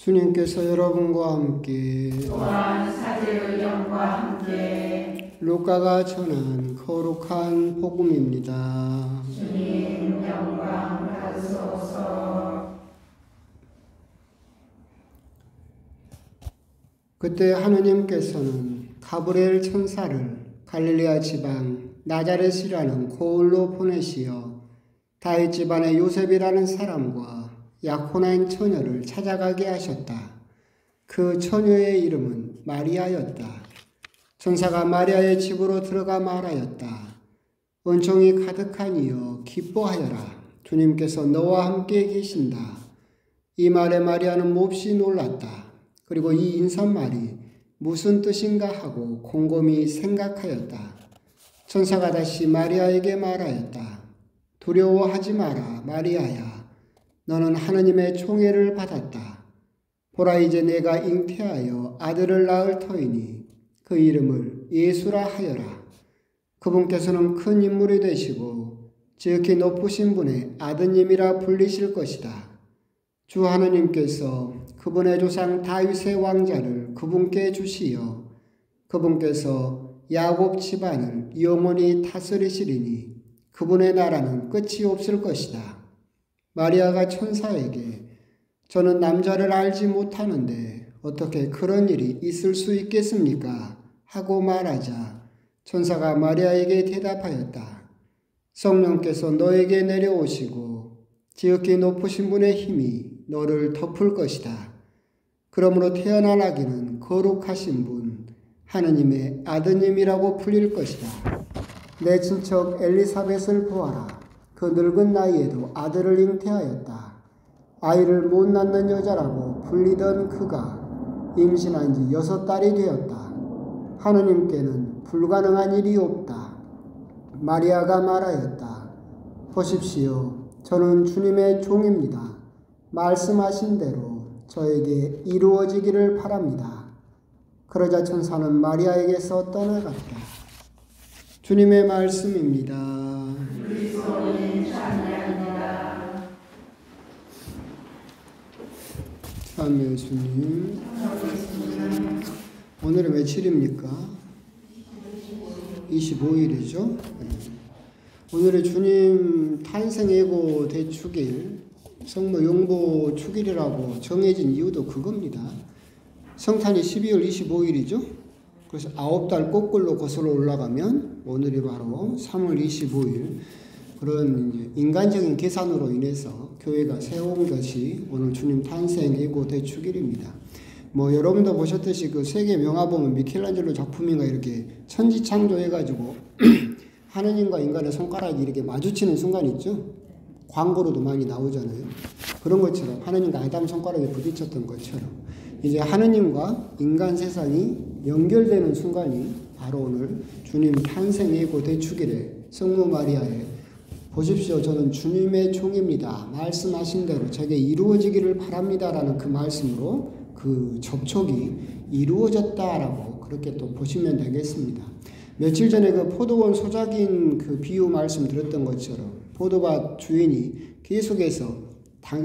주님께서 여러분과 함께 또한 사제의 영과 함께 루카가 전한 거룩한 복음입니다. 주님 영광 받으소서. 그때 하느님께서는 가브리엘 천사를 갈릴레아 지방 나자렛이라는 고을로 보내시어 다윗 집안의 요셉이라는 사람과 약혼한 처녀를 찾아가게 하셨다. 그 처녀의 이름은 마리아였다. 천사가 마리아의 집으로 들어가 말하였다. 은총이 가득한 이여 기뻐하여라. 주님께서 너와 함께 계신다. 이 말에 마리아는 몹시 놀랐다. 그리고 이 인사말이 무슨 뜻인가 하고 곰곰이 생각하였다. 천사가 다시 마리아에게 말하였다. 두려워하지 마라, 마리아야. 너는 하느님의 총애를 받았다. 보라, 이제 내가 잉태하여 아들을 낳을 터이니 그 이름을 예수라 하여라. 그분께서는 큰 인물이 되시고 지극히 높으신 분의 아드님이라 불리실 것이다. 주 하느님께서 그분의 조상 다윗의 왕자를 그분께 주시어 그분께서 야곱 집안을 영원히 다스리시리니 그분의 나라는 끝이 없을 것이다. 마리아가 천사에게 저는 남자를 알지 못하는데 어떻게 그런 일이 있을 수 있겠습니까? 하고 말하자 천사가 마리아에게 대답하였다. 성령께서 너에게 내려오시고 지극히 높으신 분의 힘이 너를 덮을 것이다. 그러므로 태어난 아기는 거룩하신 분, 하느님의 아드님이라고 불릴 것이다. 내 친척 엘리사벳을 보아라. 그 늙은 나이에도 아들을 잉태하였다. 아이를 못 낳는 여자라고 불리던 그가 임신한 지 6달이 되었다. 하느님께는 불가능한 일이 없다. 마리아가 말하였다. 보십시오. 저는 주님의 종입니다. 말씀하신 대로 저에게 이루어지기를 바랍니다. 그러자 천사는 마리아에게서 떠나갔다. 주님의 말씀입니다. 참여 주님. 오늘은 며칠입니까? 25일이죠. 오늘은 주님 탄생 예고 대축일, 성모 용보 축일이라고 정해진 이유도 그겁니다. 성탄이 12월 25일이죠. 그래서 9달 거꾸로 거슬러 올라가면 오늘이 바로 3월 25일. 그런 이제 인간적인 계산으로 인해서 교회가 세운 것이 오늘 주님 탄생 예고 대축일입니다. 뭐 여러분도 보셨듯이 그 세계 명화 보면 미켈란젤로 작품인가 이렇게 천지창조해가지고 하느님과 인간의 손가락이 이렇게 마주치는 순간 있죠. 광고로도 많이 나오잖아요. 그런 것처럼 하느님과 아담 손가락이 부딪혔던 것처럼 이제 하느님과 인간 세상이 연결되는 순간이 바로 오늘 주님 탄생 예고 대축일에 성모 마리아의 보십시오. 저는 주님의 종입니다. 말씀하신 대로 제게 이루어지기를 바랍니다라는 그 말씀으로 그 접촉이 이루어졌다라고 그렇게 또 보시면 되겠습니다. 며칠 전에 그 포도원 소작인 그 비유 말씀 드렸던 것처럼 포도밭 주인이 계속해서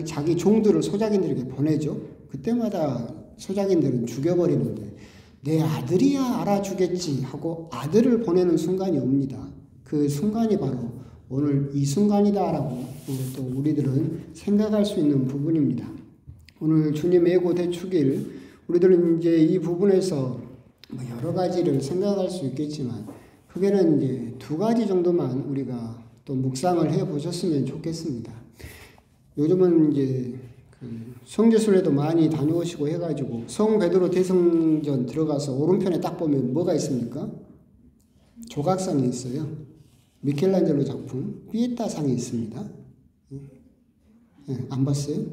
자기 종들을 소작인들에게 보내죠. 그때마다 소작인들은 죽여버리는데 내 아들이야 알아주겠지 하고 아들을 보내는 순간이 옵니다. 그 순간이 바로 오늘 이 순간이다라고 또 우리들은 생각할 수 있는 부분입니다. 오늘 주님 예고 대축일, 우리들은 이제 이 부분에서 여러 가지를 생각할 수 있겠지만 크게는 이제 2가지 정도만 우리가 또 묵상을 해 보셨으면 좋겠습니다. 요즘은 이제 성지순례도 많이 다녀오시고 해가지고 성 베드로 대성전 들어가서 오른편에 딱 보면 뭐가 있습니까? 조각상이 있어요. 미켈란젤로 작품 피에타상이 있습니다. 안 봤어요?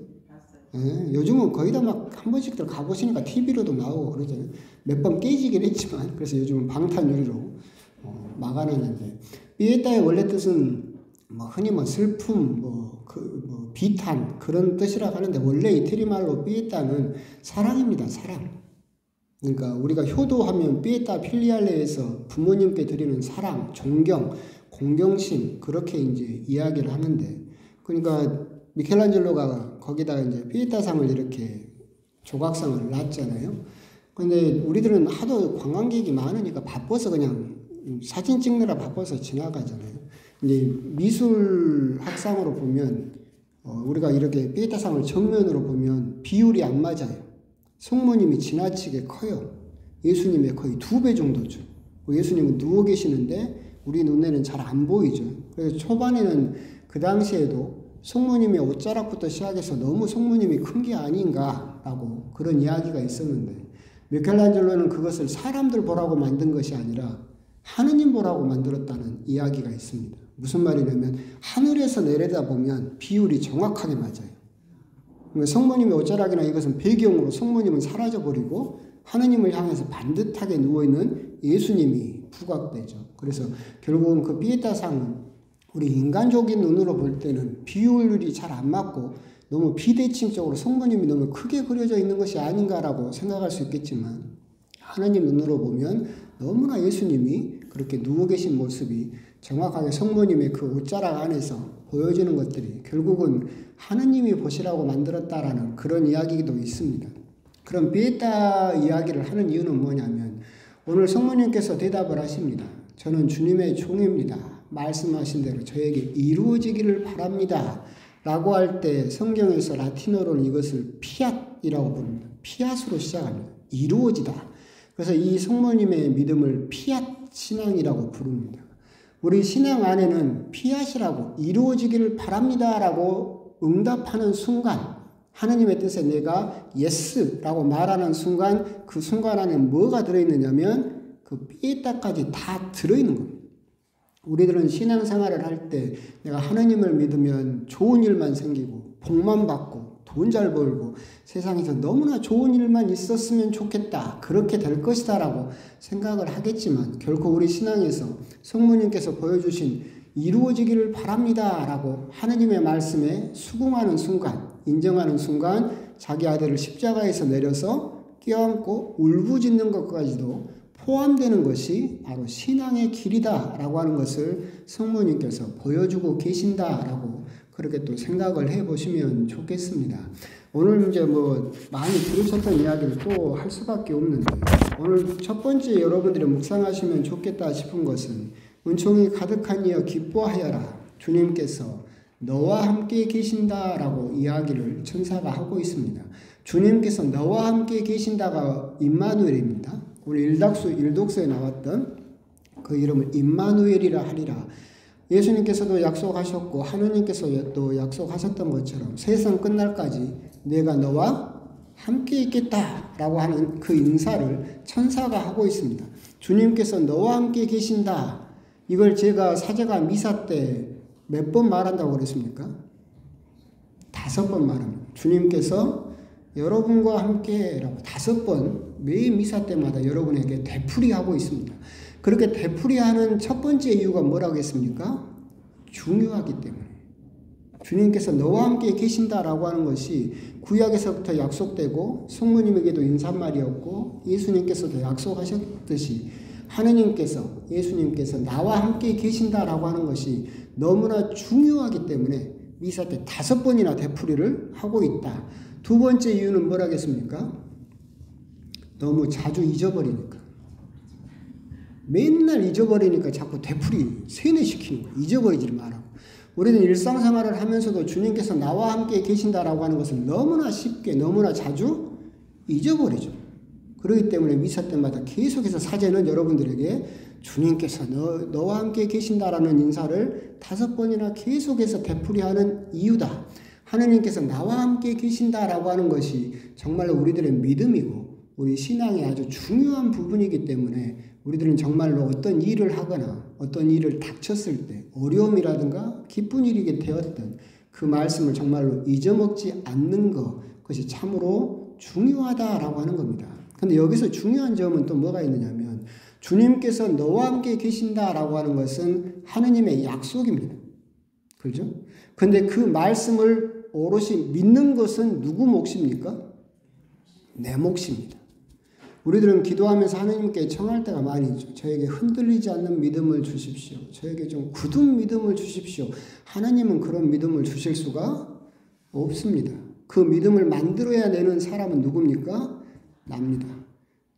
요즘은 거의 다 막 한 번씩들 가보시니까 TV로도 나오고 그러잖아요. 몇 번 깨지긴 했지만 그래서 요즘은 방탄유리로 막아놨는데 피에타의 원래 뜻은 뭐 흔히 뭐 슬픔, 비탄 그런 뜻이라고 하는데 원래 이태리 말로 피에타는 사랑입니다. 사랑. 그러니까 우리가 효도하면 피에타 필리알레에서 부모님께 드리는 사랑, 존경, 공경심 그렇게 이제 이야기를 하는데 그러니까 미켈란젤로가 거기다가 이제 피에타상을 이렇게 조각상을 놨잖아요. 근데 우리들은 하도 관광객이 많으니까 바빠서 그냥 사진 찍느라 바빠서 지나가잖아요. 이제 미술 학상으로 보면 우리가 이렇게 피에타상을 정면으로 보면 비율이 안 맞아요. 성모님이 지나치게 커요. 예수님의 거의 2배 정도죠. 예수님은 누워 계시는데 우리 눈에는 잘 안 보이죠. 그래서 초반에는 그 당시에도 성모님의 옷자락부터 시작해서 너무 성모님이 큰 게 아닌가라고 그런 이야기가 있었는데 미켈란젤로는 그것을 사람들 보라고 만든 것이 아니라 하느님 보라고 만들었다는 이야기가 있습니다. 무슨 말이냐면 하늘에서 내려다보면 비율이 정확하게 맞아요. 그러니까 성모님의 옷자락이나 이것은 배경으로 성모님은 사라져버리고 하느님을 향해서 반듯하게 누워있는 예수님이 부각되죠. 그래서 결국은 그 피에타상은 우리 인간적인 눈으로 볼 때는 비율이 잘 안 맞고 너무 비대칭적으로 성모님이 너무 크게 그려져 있는 것이 아닌가라고 생각할 수 있겠지만 하느님 눈으로 보면 너무나 예수님이 그렇게 누워 계신 모습이 정확하게 성모님의 그 옷자락 안에서 보여지는 것들이 결국은 하느님이 보시라고 만들었다라는 그런 이야기도 있습니다. 그럼 피에타 이야기를 하는 이유는 뭐냐면 오늘 성모님께서 대답을 하십니다. 저는 주님의 종입니다. 말씀하신 대로 저에게 이루어지기를 바랍니다. 라고 할 때 성경에서 라틴어로는 이것을 피앗이라고 부릅니다. 피앗으로 시작합니다. 이루어지다. 그래서 이 성모님의 믿음을 피앗 신앙이라고 부릅니다. 우리 신앙 안에는 피앗이라고 이루어지기를 바랍니다. 라고 응답하는 순간 하느님의 뜻에 내가 예스라고 말하는 순간 그 순간 안에 뭐가 들어있느냐면 그 피에타까지 다 들어있는 겁니다. 우리들은 신앙생활을 할 때 내가 하느님을 믿으면 좋은 일만 생기고 복만 받고 돈 잘 벌고 세상에서 너무나 좋은 일만 있었으면 좋겠다. 그렇게 될 것이다 라고 생각을 하겠지만 결코 우리 신앙에서 성모님께서 보여주신 이루어지기를 바랍니다 라고 하느님의 말씀에 수긍하는 순간 인정하는 순간 자기 아들을 십자가에서 내려서 껴안고 울부짖는 것까지도 포함되는 것이 바로 신앙의 길이다 라고 하는 것을 성모님께서 보여주고 계신다라고 그렇게 또 생각을 해보시면 좋겠습니다. 오늘 이제 많이 들으셨던 이야기를 또 할 수밖에 없는데 오늘 첫 번째 여러분들이 묵상하시면 좋겠다 싶은 것은 은총이 가득한 이여 기뻐하여라. 주님께서 너와 함께 계신다라고 이야기를 천사가 하고 있습니다. 주님께서 너와 함께 계신다가 임마누엘입니다. 우리 일독서에 나왔던 그 이름을 임마누엘이라 하리라. 예수님께서도 약속하셨고 하느님께서 또 약속하셨던 것처럼 세상 끝날까지 내가 너와 함께 있겠다라고 하는 그 인사를 천사가 하고 있습니다. 주님께서 너와 함께 계신다. 이걸 제가 사제가 미사 때 몇 번 말한다고 그랬습니까? 5번 말합니다. 주님께서 여러분과 함께라고 5번 매일 미사 때마다 여러분에게 되풀이하고 있습니다. 그렇게 되풀이하는 첫 번째 이유가 뭐라고 했습니까? 중요하기 때문에. 주님께서 너와 함께 계신다라고 하는 것이 구약에서부터 약속되고 성모님에게도 인사말이었고 예수님께서도 약속하셨듯이 하느님께서 예수님께서 나와 함께 계신다라고 하는 것이 너무나 중요하기 때문에 미사 때 5번이나 되풀이를 하고 있다. 두 번째 이유는 뭐라겠습니까? 너무 자주 잊어버리니까. 맨날 잊어버리니까 자꾸 되풀이 세뇌시키는 거예요. 잊어버리지 말라고. 우리는 일상생활을 하면서도 주님께서 나와 함께 계신다라고 하는 것을 너무나 쉽게 너무나 자주 잊어버리죠. 그렇기 때문에 미사 때마다 계속해서 사제는 여러분들에게 주님께서 너와 함께 계신다라는 인사를 5번이나 계속해서 되풀이하는 이유다. 하느님께서 나와 함께 계신다라고 하는 것이 정말로 우리들의 믿음이고 우리 신앙의 아주 중요한 부분이기 때문에 우리들은 정말로 어떤 일을 하거나 어떤 일을 닥쳤을 때 어려움이라든가 기쁜 일이 되었던 그 말씀을 정말로 잊어먹지 않는 것, 그것이 참으로 중요하다라고 하는 겁니다. 근데 여기서 중요한 점은 또 뭐가 있느냐면 주님께서 너와 함께 계신다라고 하는 것은 하느님의 약속입니다. 그렇죠? 근데 그 말씀을 오롯이 믿는 것은 누구 몫입니까? 내 몫입니다. 우리들은 기도하면서 하느님께 청할 때가 많이 있죠. 저에게 흔들리지 않는 믿음을 주십시오. 저에게 좀 굳은 믿음을 주십시오. 하나님은 그런 믿음을 주실 수가 없습니다. 그 믿음을 만들어야 되는 사람은 누굽니까? 납니다.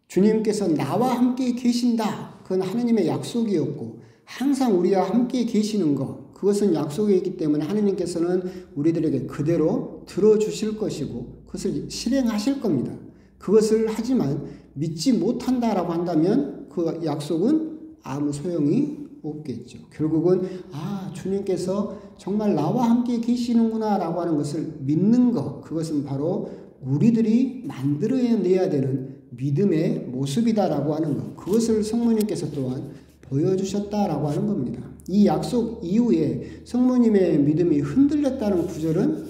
주님께서 나와 함께 계신다. 그건 하느님의 약속이었고 항상 우리와 함께 계시는 것, 그것은 약속이기 때문에 하느님께서는 우리들에게 그대로 들어주실 것이고 그것을 실행하실 겁니다. 그것을 하지만 믿지 못한다라고 한다면 그 약속은 아무 소용이 없겠죠. 결국은 주님께서 정말 나와 함께 계시는구나 라고 하는 것을 믿는 것, 그것은 바로 우리들이 만들어내야 되는 믿음의 모습이다라고 하는 것, 그것을 성모님께서 또한 보여주셨다라고 하는 겁니다. 이 약속 이후에 성모님의 믿음이 흔들렸다는 구절은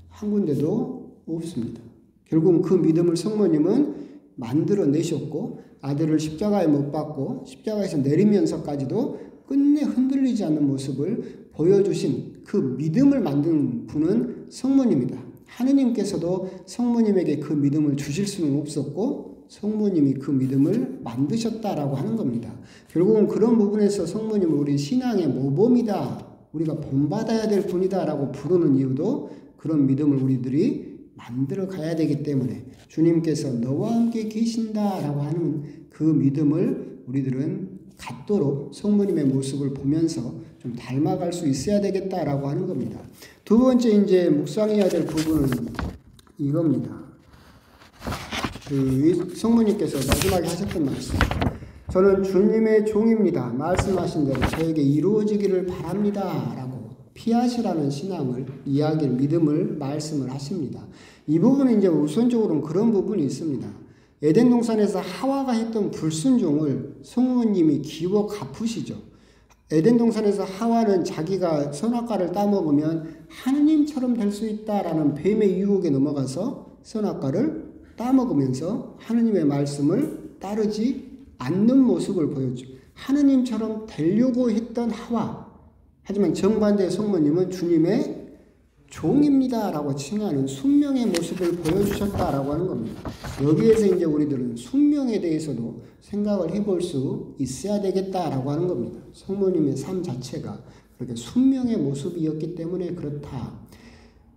한 군데도 없습니다. 결국 그 믿음을 성모님은 만들어내셨고 아들을 십자가에 못 박고 십자가에서 내리면서까지도 끝내 흔들리지 않는 모습을 보여주신 그 믿음을 만든 분은 성모님이다. 하느님께서도 성모님에게 그 믿음을 주실 수는 없었고 성모님이 그 믿음을 만드셨다라고 하는 겁니다. 결국은 그런 부분에서 성모님을 우리 신앙의 모범이다, 우리가 본받아야 될 분이다라고 부르는 이유도 그런 믿음을 우리들이 만들어 가야 되기 때문에 주님께서 너와 함께 계신다라고 하는 그 믿음을 우리들은 갖도록 성모님의 모습을 보면서 좀 닮아갈 수 있어야 되겠다라고 하는 겁니다. 두 번째 이제 묵상해야 될 부분은 이겁니다. 성모님께서 마지막에 하셨던 말씀. 저는 주님의 종입니다. 말씀하신 대로 저에게 이루어지기를 바랍니다. 라고 피하시라는 신앙을, 이야기를, 믿음을 말씀을 하십니다. 이 부분은 이제 우선적으로는 그런 부분이 있습니다. 에덴 동산에서 하와가 했던 불순종을 성모님이 기워 갚으시죠. 에덴 동산에서 하와는 자기가 선악과를 따먹으면 하느님처럼 될 수 있다라는 뱀의 유혹에 넘어가서 선악과를 따먹으면서 하느님의 말씀을 따르지 않는 모습을 보였죠. 하느님처럼 되려고 했던 하와, 하지만 정반대의 성모님은 주님의 종입니다 라고 칭하는 순명의 모습을 보여주셨다라고 하는 겁니다. 여기에서 이제 우리들은 순명에 대해서도 생각을 해볼 수 있어야 되겠다라고 하는 겁니다. 성모님의 삶 자체가 그렇게 순명의 모습이었기 때문에 그렇다.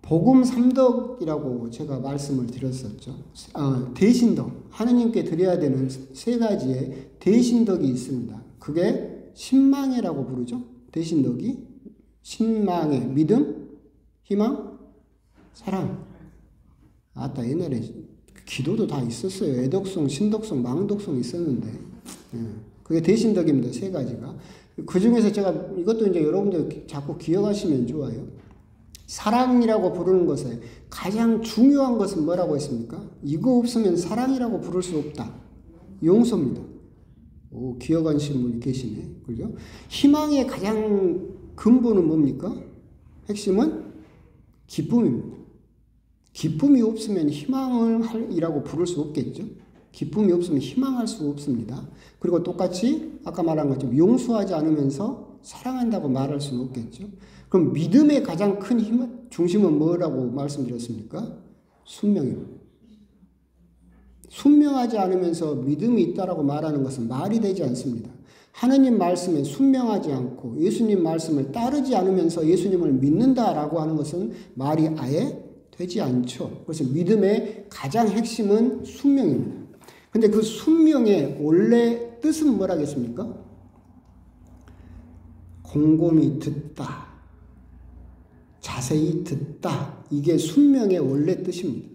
복음 삼덕이라고 제가 말씀을 드렸었죠. 대신덕, 하느님께 드려야 되는 세 가지의 대신덕이 있습니다. 그게 신망회라고 부르죠. 대신덕이 신망회, 믿음, 희망, 사랑. 옛날에 기도도 다 있었어요. 애덕송, 신덕송, 망덕송 있었는데 그게 대신덕입니다. 세 가지가. 그 중에서 제가 이것도 이제 여러분들 자꾸 기억하시면 좋아요. 사랑이라고 부르는 것에 가장 중요한 것은 뭐라고 했습니까? 이거 없으면 사랑이라고 부를 수 없다. 용서입니다. 기억하시는 분이 계시네. 그죠? 희망의 가장 근본은 뭡니까? 핵심은 기쁨입니다. 기쁨이 없으면 희망이라고 부를 수 없겠죠? 기쁨이 없으면 희망할 수 없습니다. 그리고 똑같이 아까 말한 것처럼 용서하지 않으면서 사랑한다고 말할 수는 없겠죠? 그럼 믿음의 가장 큰 중심은 뭐라고 말씀드렸습니까? 순명입니다. 순명하지 않으면서 믿음이 있다라고 말하는 것은 말이 되지 않습니다. 하느님 말씀에 순명하지 않고 예수님 말씀을 따르지 않으면서 예수님을 믿는다라고 하는 것은 말이 아예 되지 않죠. 그래서 믿음의 가장 핵심은 순명입니다. 근데 그 순명의 원래 뜻은 뭐라겠습니까? 곰곰이 듣다. 자세히 듣다. 이게 순명의 원래 뜻입니다.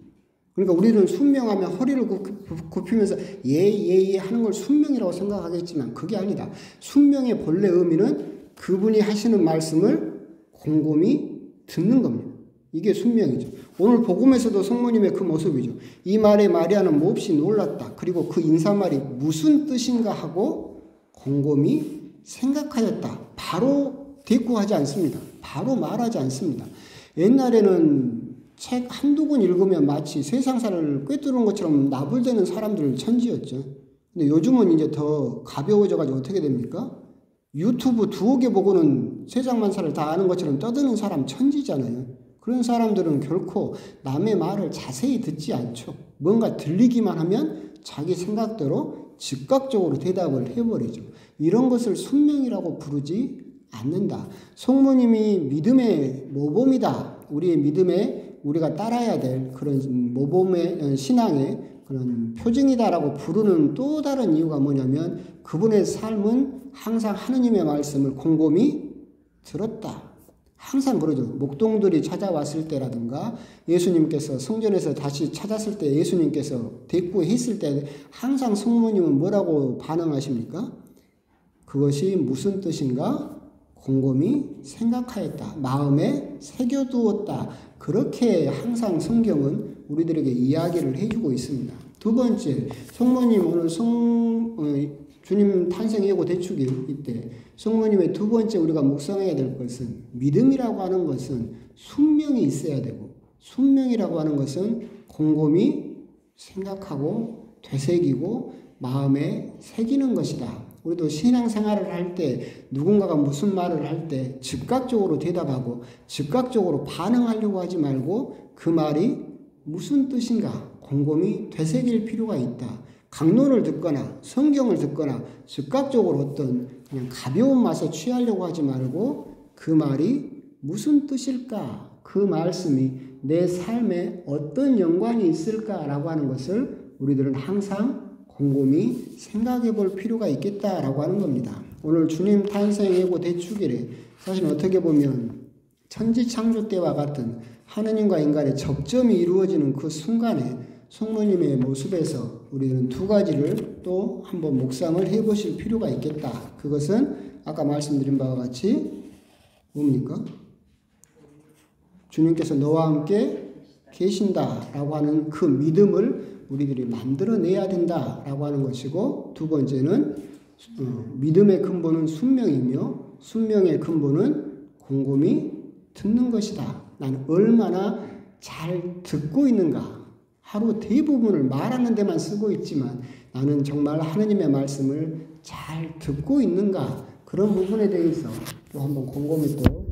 그러니까 우리는 순명하면 허리를 굽히면서 예 하는 걸 순명이라고 생각하겠지만 그게 아니다. 순명의 본래 의미는 그분이 하시는 말씀을 곰곰이 듣는 겁니다. 이게 순명이죠. 오늘 복음에서도 성모님의 그 모습이죠. 이 말에 마리아는 몹시 놀랐다. 그리고 그 인사말이 무슨 뜻인가 하고 곰곰이 생각하였다. 바로 대꾸하지 않습니다. 바로 말하지 않습니다. 옛날에는 책 한두 권 읽으면 마치 세상사를 꿰뚫은 것처럼 나불대는 사람들 천지였죠. 근데 요즘은 이제 더 가벼워져가지고 어떻게 됩니까? 유튜브 두어 개 보고는 세상 만사를 다 아는 것처럼 떠드는 사람 천지잖아요. 그런 사람들은 결코 남의 말을 자세히 듣지 않죠. 뭔가 들리기만 하면 자기 생각대로 즉각적으로 대답을 해버리죠. 이런 것을 순명이라고 부르지 않는다. 성모님이 믿음의 모범이다. 우리의 믿음의 우리가 따라야 될 그런 모범의 신앙의 그런 표징이다라고 부르는 또 다른 이유가 뭐냐면 그분의 삶은 항상 하느님의 말씀을 곰곰이 들었다. 항상 그러죠. 목동들이 찾아왔을 때라든가 예수님께서 성전에서 다시 찾았을 때 예수님께서 대꾸했을 때 항상 성모님은 뭐라고 반응하십니까? 그것이 무슨 뜻인가? 곰곰이 생각하였다. 마음에 새겨두었다. 그렇게 항상 성경은 우리들에게 이야기를 해주고 있습니다. 두 번째, 성모님 오늘 주님 탄생 예고 대축일 이때 성모님의 두 번째 우리가 묵상해야 될 것은 믿음이라고 하는 것은 순명이 있어야 되고 순명이라고 하는 것은 곰곰이 생각하고 되새기고 마음에 새기는 것이다. 우리도 신앙생활을 할 때 누군가가 무슨 말을 할 때 즉각적으로 대답하고 즉각적으로 반응하려고 하지 말고 그 말이 무슨 뜻인가 곰곰이 되새길 필요가 있다. 강론을 듣거나 성경을 듣거나 즉각적으로 어떤 그냥 가벼운 맛에 취하려고 하지 말고 그 말이 무슨 뜻일까? 그 말씀이 내 삶에 어떤 연관이 있을까라고 하는 것을 우리들은 항상 곰곰이 생각해 볼 필요가 있겠다라고 하는 겁니다. 오늘 주님 탄생 예고 대축일에 사실 어떻게 보면 천지창조 때와 같은 하느님과 인간의 접점이 이루어지는 그 순간에 성모님의 모습에서 우리는 두 가지를 또 한번 묵상을 해보실 필요가 있겠다. 그것은 아까 말씀드린 바와 같이 뭡니까? 주님께서 너와 함께 계신다라고 하는 그 믿음을 우리들이 만들어내야 된다라고 하는 것이고 두 번째는 믿음의 근본은 순명이며 순명의 근본은 곰곰이 듣는 것이다. 나는 얼마나 잘 듣고 있는가. 하루 대부분을 말하는 데만 쓰고 있지만 나는 정말 하느님의 말씀을 잘 듣고 있는가. 그런 부분에 대해서 또 한번 곰곰이 또